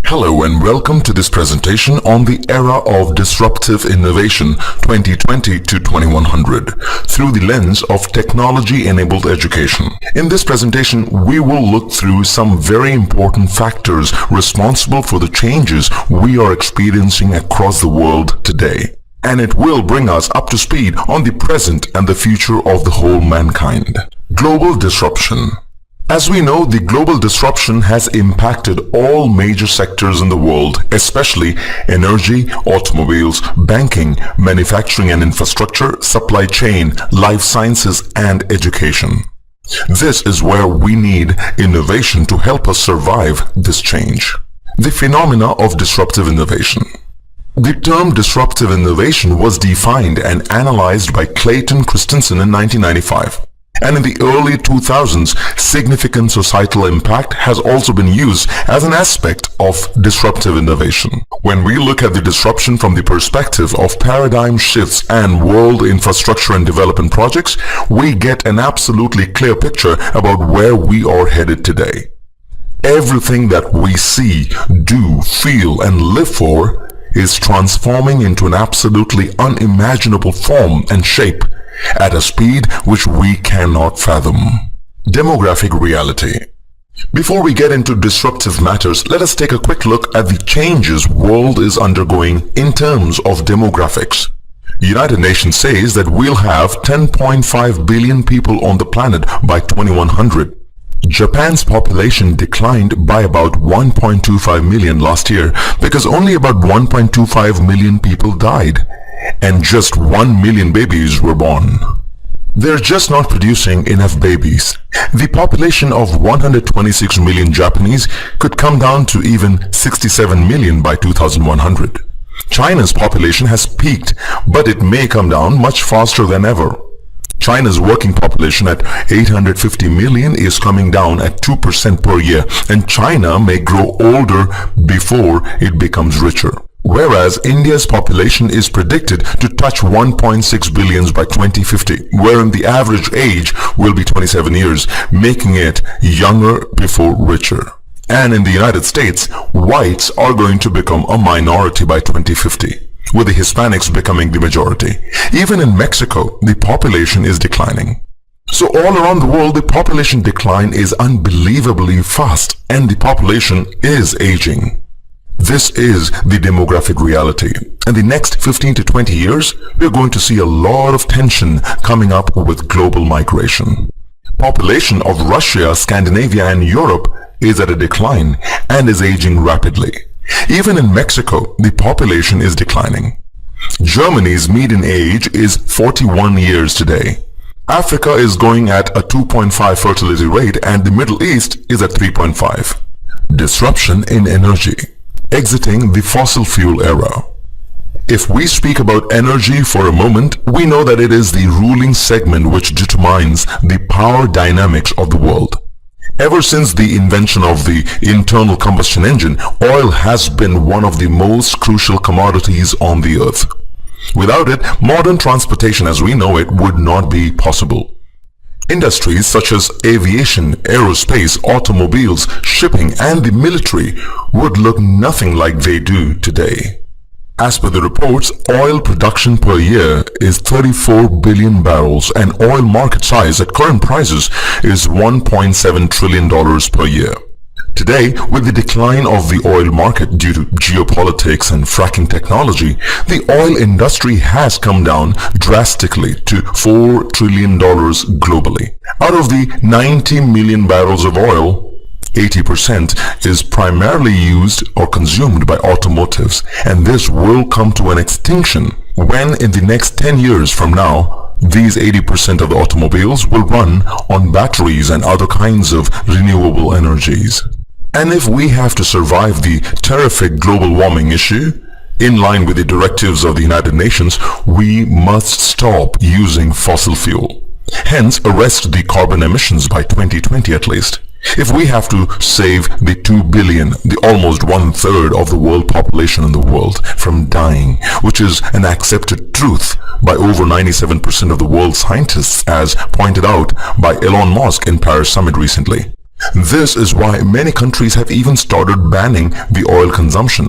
Hello and welcome to this presentation on the era of disruptive innovation 2020 to 2100 through the lens of technology-enabled education. In this presentation, we will look through some very important factors responsible for the changes we are experiencing across the world today. And it will bring us up to speed on the present and the future of the whole mankind. Global disruption. As we know, the global disruption has impacted all major sectors in the world, especially energy, automobiles, banking, manufacturing and infrastructure, supply chain, life sciences, and education. This is where we need innovation to help us survive this change. The phenomena of disruptive innovation. The term disruptive innovation was defined and analyzed by Clayton Christensen in 1995. And in the early 2000s, significant societal impact has also been used as an aspect of disruptive innovation. When we look at the disruption from the perspective of paradigm shifts and world infrastructure and development projects, we get an absolutely clear picture about where we are headed today. Everything that we see, do, feel, and live for is transforming into an absolutely unimaginable form and shape at a speed which we cannot fathom. Demographic reality. Before we get into disruptive matters, let us take a quick look at the changes world is undergoing in terms of demographics. United Nations says that we'll have 10.5 billion people on the planet by 2100. Japan's population declined by about 1.25 million last year because only about 1.25 million people died and just 1 million babies were born. They're just not producing enough babies. The population of 126 million Japanese could come down to even 67 million by 2100. China's population has peaked, but it may come down much faster than ever. China's working population at 850 million is coming down at 2% per year, and China may grow older before it becomes richer. Whereas India's population is predicted to touch 1.6 billion by 2050, wherein the average age will be 27 years, making it younger before richer. And in the United States, whites are going to become a minority by 2050, with the Hispanics becoming the majority. Even in Mexico, the population is declining. So all around the world, the population decline is unbelievably fast, and the population is aging. This is the demographic reality. In the next 15 to 20 years, we're going to see a lot of tension coming up with global migration. Population of Russia, Scandinavia, and Europe is at a decline and is aging rapidly. Even in Mexico, the population is declining. Germany's median age is 41 years today. Africa is going at a 2.5 fertility rate, and the Middle East is at 3.5. Disruption in energy. Exiting the fossil fuel era. If we speak about energy for a moment, we know that it is the ruling segment which determines the power dynamics of the world. Ever since the invention of the internal combustion engine, oil has been one of the most crucial commodities on the earth. Without it, modern transportation as we know it would not be possible. Industries such as aviation, aerospace, automobiles, shipping, and the military would look nothing like they do today. As per the reports, oil production per year is 34 billion barrels, and oil market size at current prices is $1.7 trillion per year. Today, with the decline of the oil market due to geopolitics and fracking technology, the oil industry has come down drastically to $4 trillion globally. Out of the 90 million barrels of oil, 80% is primarily used or consumed by automotives, and this will come to an extinction when in the next 10 years from now, these 80% of the automobiles will run on batteries and other kinds of renewable energies. And if we have to survive the terrific global warming issue, in line with the directives of the United Nations, we must stop using fossil fuel. Hence, arrest the carbon emissions by 2020 at least. If we have to save the 2 billion, the almost 1/3 of the world population in the world from dying, which is an accepted truth by over 97% of the world's scientists, as pointed out by Elon Musk in Paris Summit recently. This is why many countries have even started banning the oil consumption.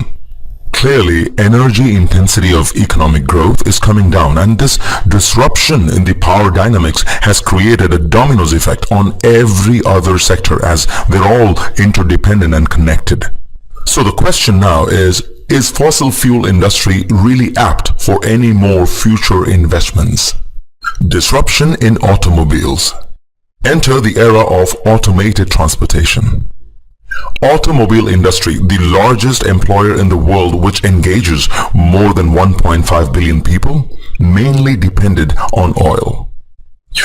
Clearly, energy intensity of economic growth is coming down, and this disruption in the power dynamics has created a dominoes effect on every other sector as they're all interdependent and connected. So the question now is fossil fuel industry really apt for any more future investments? Disruption in automobiles. Enter the era of automated transportation. Automobile industry, the largest employer in the world which engages more than 1.5 billion people, mainly depended on oil.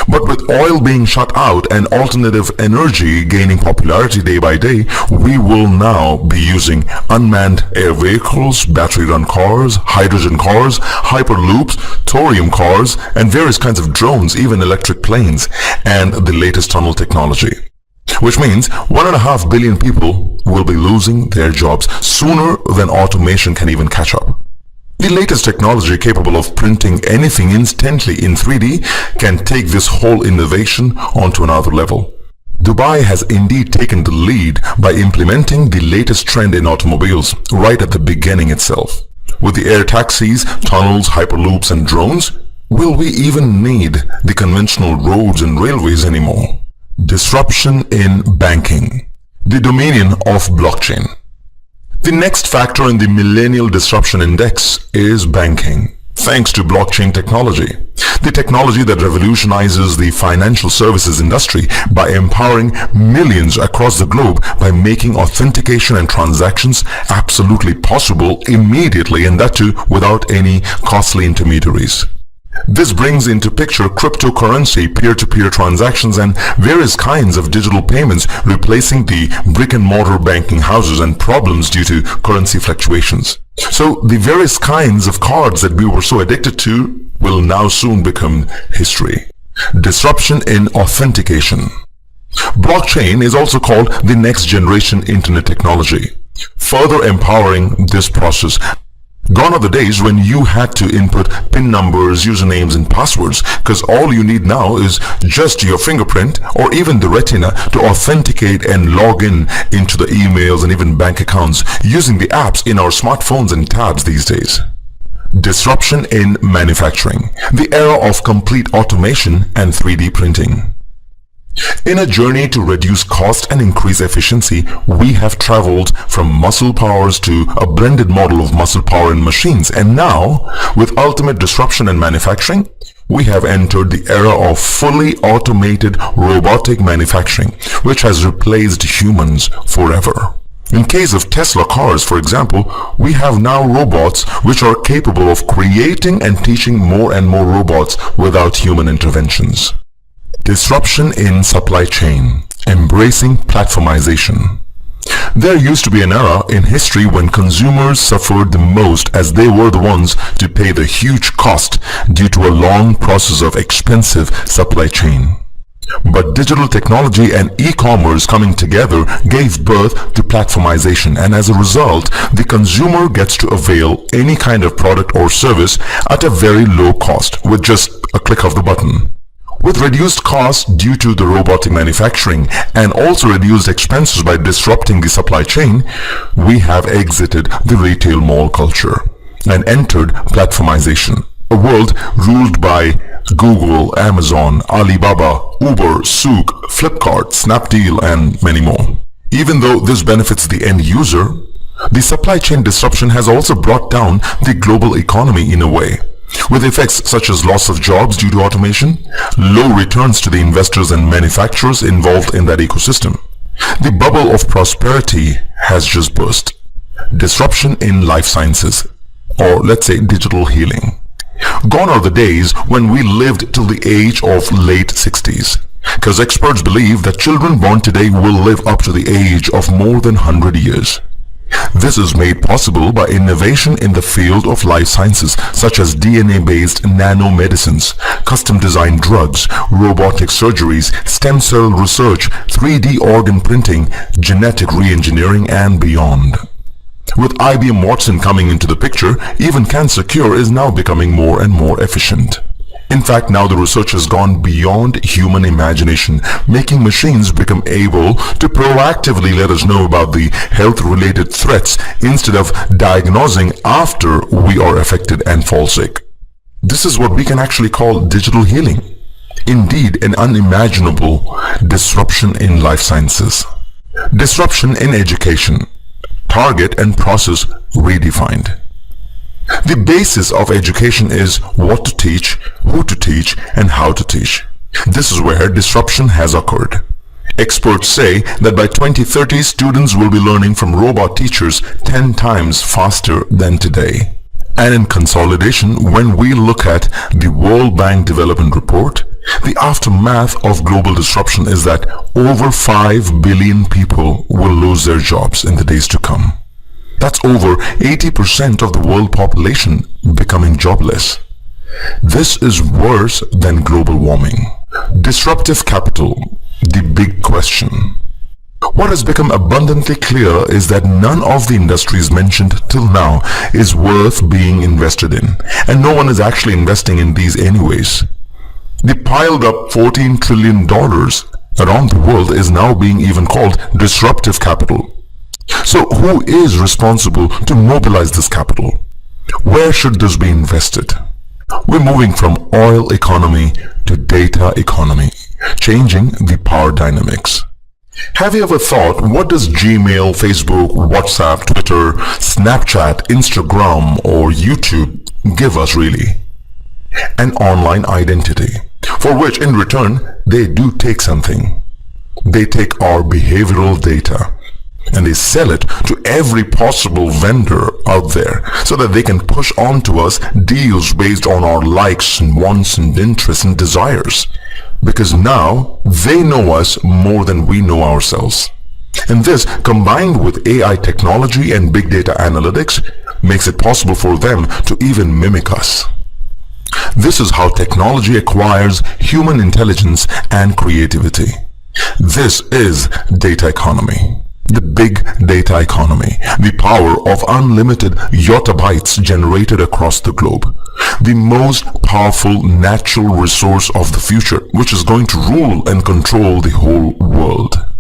But with oil being shut out and alternative energy gaining popularity day by day, we will now be using unmanned air vehicles, battery-run cars, hydrogen cars, hyperloops, thorium cars, and various kinds of drones, even electric planes, and the latest tunnel technology. Which means 1.5 billion people will be losing their jobs sooner than automation can even catch up. The latest technology capable of printing anything instantly in 3D can take this whole innovation onto another level. Dubai has indeed taken the lead by implementing the latest trend in automobiles right at the beginning itself. With the air taxis, tunnels, hyperloops, and drones, will we even need the conventional roads and railways anymore? Disruption in banking. The dominion of blockchain. The next factor in the Millennial Disruption Index is banking, thanks to blockchain technology. The technology that revolutionizes the financial services industry by empowering millions across the globe by making authentication and transactions absolutely possible immediately, and that too without any costly intermediaries. This brings into picture cryptocurrency, peer-to-peer transactions, and various kinds of digital payments, replacing the brick-and-mortar banking houses and problems due to currency fluctuations. So the various kinds of cards that we were so addicted to will now soon become history. Disruption in authentication. Blockchain is also called the next generation internet technology, further empowering this process. Gone are the days when you had to input PIN numbers, usernames, and passwords, because all you need now is just your fingerprint or even the retina to authenticate and log in into the emails and even bank accounts using the apps in our smartphones and tabs these days. Disruption in manufacturing. The era of complete automation and 3D printing. In a journey to reduce cost and increase efficiency, we have traveled from muscle powers to a blended model of muscle power and machines, and now, with ultimate disruption in manufacturing, we have entered the era of fully automated robotic manufacturing, which has replaced humans forever. In case of Tesla cars, for example, we have now robots which are capable of creating and teaching more and more robots without human interventions. Disruption in supply chain. Embracing platformization. There used to be an era in history when consumers suffered the most, as they were the ones to pay the huge cost due to a long process of expensive supply chain. But digital technology and e-commerce coming together gave birth to platformization, and as a result, the consumer gets to avail any kind of product or service at a very low cost with just a click of the button. With reduced costs due to the robotic manufacturing and also reduced expenses by disrupting the supply chain, we have exited the retail mall culture and entered platformization, a world ruled by Google, Amazon, Alibaba, Uber, Souk, Flipkart, Snapdeal, and many more. Even though this benefits the end user, the supply chain disruption has also brought down the global economy in a way, with effects such as loss of jobs due to automation, low returns to the investors and manufacturers involved in that ecosystem. The bubble of prosperity has just burst. Disruption in life sciences, or let's say digital healing. Gone are the days when we lived till the age of late 60s, because experts believe that children born today will live up to the age of more than 100 years. This is made possible by innovation in the field of life sciences, such as DNA-based nanomedicines, custom-designed drugs, robotic surgeries, stem cell research, 3D organ printing, genetic re-engineering, and beyond. With IBM Watson coming into the picture, even cancer cure is now becoming more and more efficient. In fact, now the research has gone beyond human imagination, making machines become able to proactively let us know about the health-related threats instead of diagnosing after we are affected and fall sick. This is what we can actually call digital healing. Indeed, an unimaginable disruption in life sciences. Disruption in education. Target and process redefined. The basis of education is what to teach, who to teach, and how to teach. This is where disruption has occurred. Experts say that by 2030, students will be learning from robot teachers 10 times faster than today. And in consolidation, when we look at the World Bank Development Report, the aftermath of global disruption is that over 5 billion people will lose their jobs in the days to come. That's over 80% of the world population becoming jobless. This is worse than global warming. Disruptive capital, the big question. What has become abundantly clear is that none of the industries mentioned till now is worth being invested in, and no one is actually investing in these anyways. The piled up $14 trillion around the world is now being even called disruptive capital. So who is responsible to mobilize this capital? Where should this be invested? We're moving from oil economy to data economy, changing the power dynamics. Have you ever thought, what does Gmail, Facebook, WhatsApp, Twitter, Snapchat, Instagram, or YouTube give us really? An online identity, for which in return they do take something. They take our behavioral data and they sell it to every possible vendor out there so that they can push on to us deals based on our likes and wants and interests and desires. Because now they know us more than we know ourselves. And this, combined with AI technology and big data analytics, makes it possible for them to even mimic us. This is how technology acquires human intelligence and creativity. This is data economy. The big data economy, the power of unlimited yottabytes generated across the globe, the most powerful natural resource of the future, which is going to rule and control the whole world.